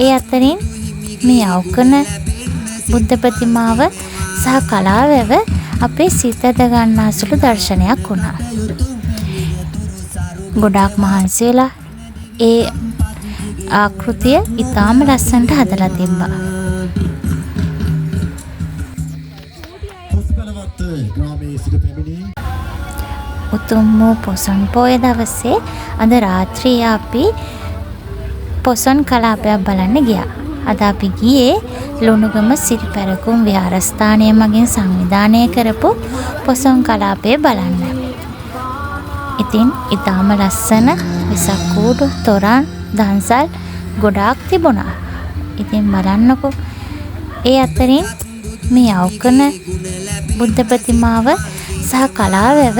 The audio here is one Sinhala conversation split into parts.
ඒ අතරින් මේ අවකන බුද්ධ ප්‍රතිමාව සහ කලාවැව අපේ සිත ඇද ගන්නා සුළු දර්ශනයක් වුණා. ගොඩාක් මහන්සි වෙලා ඒ ආකෘතිය ඉතාම ලස්සනට හදලා තිබ්බා. උතුම් වූ පොසොන් පෝය දවසේ අද රාත්‍රියේ අපි පොසොන් කලාපයක් බලන්න ගියා. අද අපි ගියේ ලුණුගම සිරිපැරකුම් විහාරස්ථානය මගින් සංවිධානය කරපු පොසොන් කලාපය බලන්න. ඉතින් ඊටාම ලස්සන විසක් කූඩු තොරන් දන්සල් ගොඩාක් තිබුණා. ඉතින් බලන්නකෝ ඒ අතරින් මේ අවකන බුද්ධ ප්‍රතිමාව සහ කලාවැව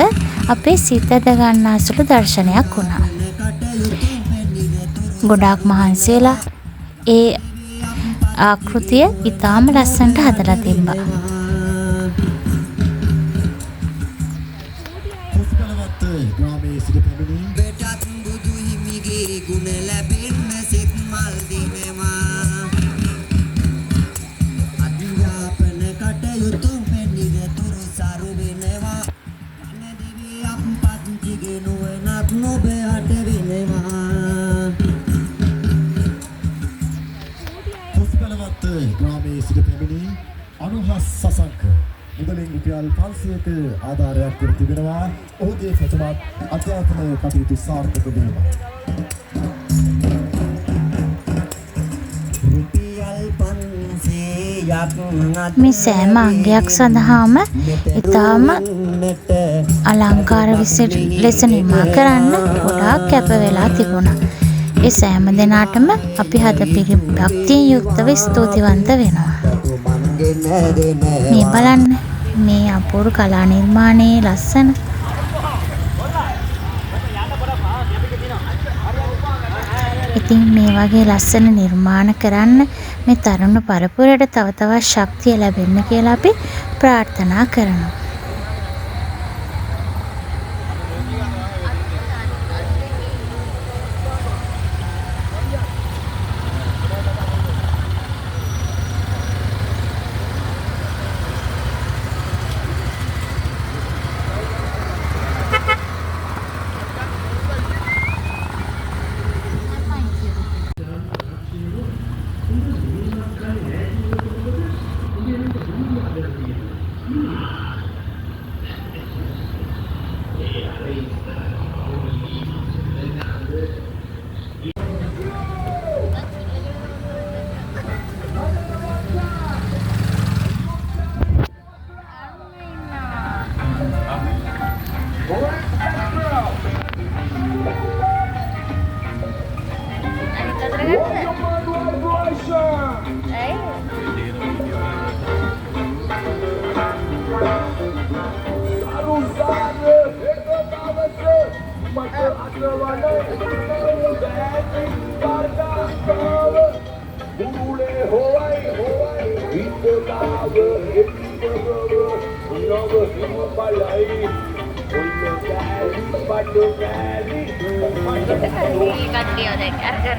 අපේ සිත ඇද ගන්නා සුළු දර්ශනයක් වුණා. ගොඩාක් මහන්සි වෙලා ඒ ආකෘතිය ඉතාම ලස්සනට හදලා තිබ්බා. ග්‍රාමයේ සිට පැමිණි අනුහස් සසංක මුදලින් රුපියල් 500ක ආධාරයක් කර තිබෙනවා. ඔහුගේ ප්‍රථම අධ්‍යාපන කටයුතු සාර්ථක වීම. මේ සෑම අංගයක් සඳහාම ඊටාම අලංකාර ලෙස නිමා කරන්න ගොඩාක් කැප වෙලා තිබුණා. ඒ සෑම දෙනාටම අපි හදපිරි භක්තියෙන් යුක්තව ස්තුතිවන්ත වෙනවා. මේ බලන්න මේ අපූර්ව කලා නිර්මාණයේ ලස්සන. ඉතින් මේ වගේ ලස්සන නිර්මාණ කරන්න මේ තරුණ පරපුරට තව තවත් ශක්තිය ලැබෙන්න කියලා අපි ප්‍රාර්ථනා කරනවා. Ikan dia deh, karena